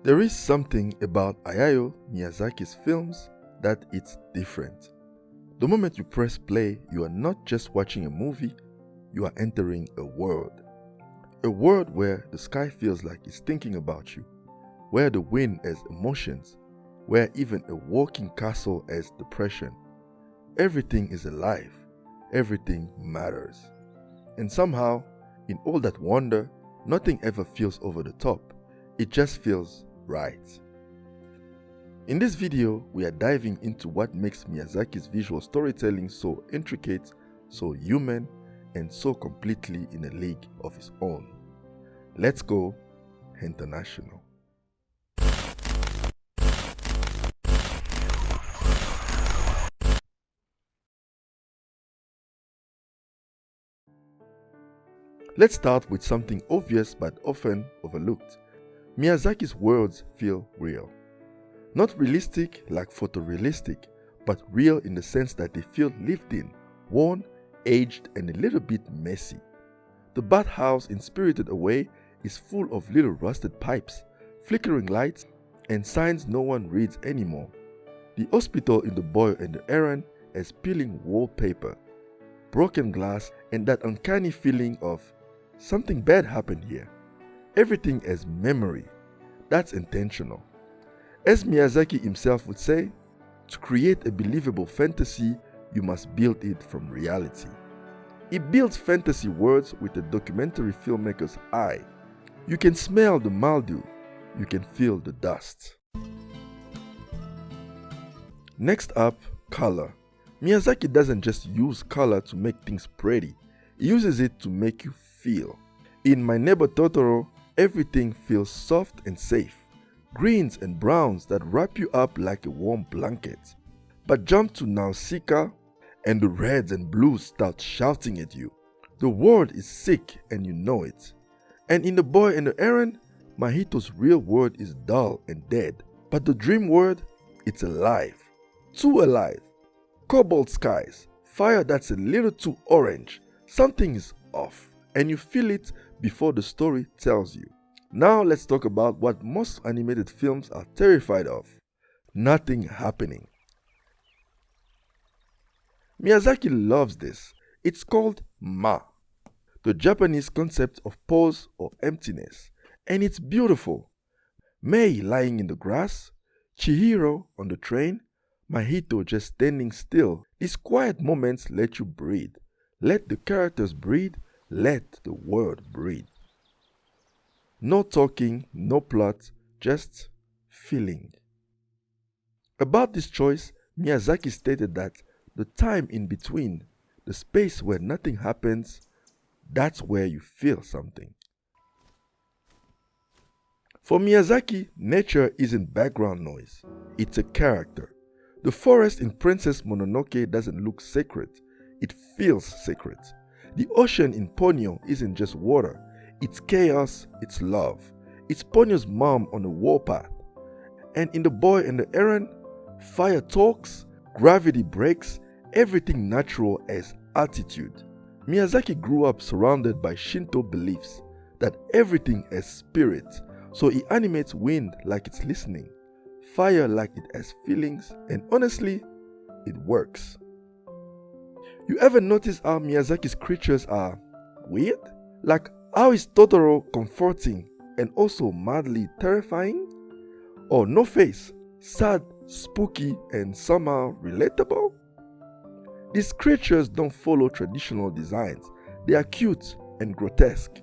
There is something about Hayao Miyazaki's films that it's different. The moment you press play, you are not just watching a movie, you are entering a world. A world where the sky feels like it's thinking about you, where the wind has emotions, where even a walking castle has depression. Everything is alive, everything matters. And somehow, in all that wonder, nothing ever feels over the top, it just feels right. In this video, we are diving into what makes Miyazaki's visual storytelling so intricate, so human, and so completely in a league of its own. Let's go international. Let's start with something obvious but often overlooked. Miyazaki's worlds feel real. Not realistic like photorealistic, but real in the sense that they feel lived in, worn, aged, and a little bit messy. The bathhouse in Spirited Away is full of little rusted pipes, flickering lights, and signs no one reads anymore. The hospital in The Boy and the Heron has peeling wallpaper, broken glass, and that uncanny feeling of something bad happened here. Everything has memory. That's intentional. As Miyazaki himself would say, to create a believable fantasy, you must build it from reality. He builds fantasy worlds with a documentary filmmaker's eye. You can smell the mildew, you can feel the dust. Next up, color. Miyazaki doesn't just use color to make things pretty, he uses it to make you feel. In My Neighbor Totoro, everything feels soft and safe. Greens and browns that wrap you up like a warm blanket. But jump to Nausicaa and the reds and blues start shouting at you. The world is sick and you know it. And in The Boy and the Heron, Mahito's real world is dull and dead. But the dream world, it's alive. Too alive. Cobalt skies, fire that's a little too orange. Something is off. And you feel it before the story tells you. Now let's talk about what most animated films are terrified of. Nothing happening. Miyazaki loves this. It's called Ma, the Japanese concept of pause or emptiness. And it's beautiful. Mei lying in the grass, Chihiro on the train, Mahito just standing still. These quiet moments let you breathe. Let the characters breathe. Let the world breathe. No talking, no plot, just feeling. About this choice, Miyazaki stated that the time in between, the space where nothing happens, that's where you feel something. For Miyazaki, nature isn't background noise, it's a character. The forest in Princess Mononoke doesn't look sacred, it feels sacred. The ocean in Ponyo isn't just water, it's chaos, it's love. It's Ponyo's mom on the warpath. And in The Boy and the Heron, fire talks, gravity breaks, everything natural has attitude. Miyazaki grew up surrounded by Shinto beliefs that everything has spirit, so he animates wind like it's listening, fire like it has feelings, and honestly, it works. You ever notice how Miyazaki's creatures are weird? Like how is Totoro comforting and also madly terrifying? Or No Face, sad, spooky, and somehow relatable? These creatures don't follow traditional designs. They are cute and grotesque.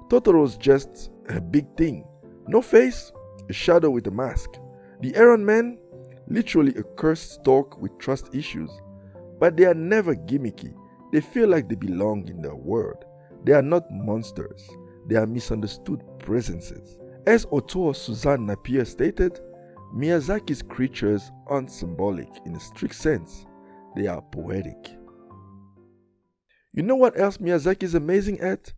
Totoro's just a big thing. No Face, a shadow with a mask. The Heron Man, literally a cursed stork with trust issues. But they are never gimmicky. They feel like they belong in their world. They are not monsters. They are misunderstood presences. As author Suzanne Napier stated, Miyazaki's creatures aren't symbolic in a strict sense. They are poetic. You know what else Miyazaki is amazing at?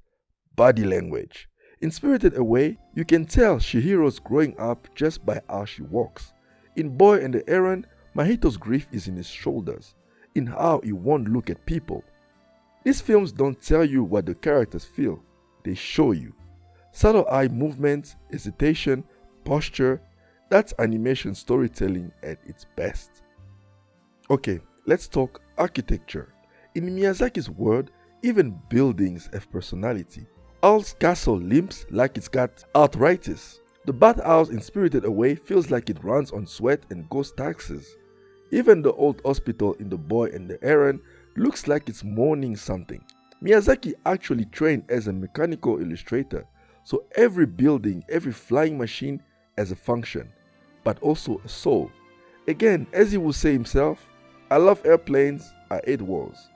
Body language. In Spirited Away, you can tell Chihiro's growing up just by how she walks. In Boy and the Heron, Mahito's grief is in his shoulders, in how he won't look at people. These films don't tell you what the characters feel, they show you. Subtle eye movements, hesitation, posture, That's animation storytelling at its best. Okay, let's talk architecture. In Miyazaki's world, even buildings have personality. Owl's castle limps like it's got arthritis. The bathhouse in Spirited Away feels like it runs on sweat and ghost taxes. Even the old hospital in The Boy and the Heron looks like it's mourning something. Miyazaki actually trained as a mechanical illustrator, so every building, every flying machine has a function, but also a soul. Again, as he will say himself, I love airplanes, I hate walls.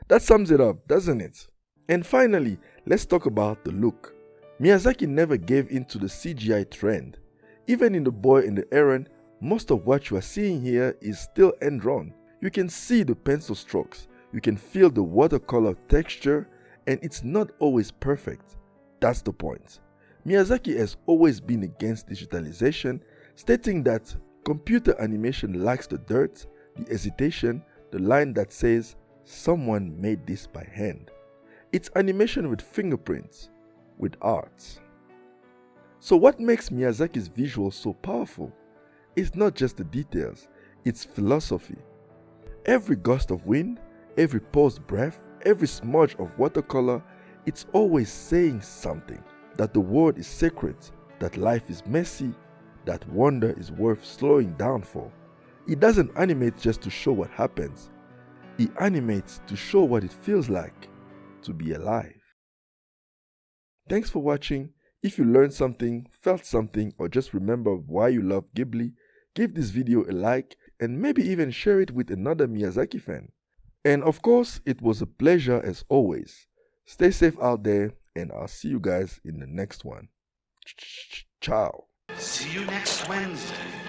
That sums it up, doesn't it? And finally, let's talk about the look. Miyazaki never gave in to the CGI trend. Even in The Boy and the Heron, most of what you are seeing here is still hand-drawn. You can see the pencil strokes, you can feel the watercolor texture, and it's not always perfect. That's the point. Miyazaki has always been against digitalization, stating that computer animation lacks the dirt, the hesitation, the line that says, someone made this by hand. It's animation with fingerprints, with art. So what makes Miyazaki's visuals so powerful? It's not just the details, it's philosophy. Every gust of wind, every paused breath, every smudge of watercolor, it's always saying something. That the world is sacred, that life is messy, that wonder is worth slowing down for. He doesn't animate just to show what happens. He animates to show what it feels like to be alive. Thanks for watching. If you learned something, felt something, or just remember why you love Ghibli, give this video a like and maybe even share it with another Miyazaki fan. And of course, it was a pleasure as always. Stay safe out there, and I'll see you guys in the next one. Ciao. See you next Wednesday.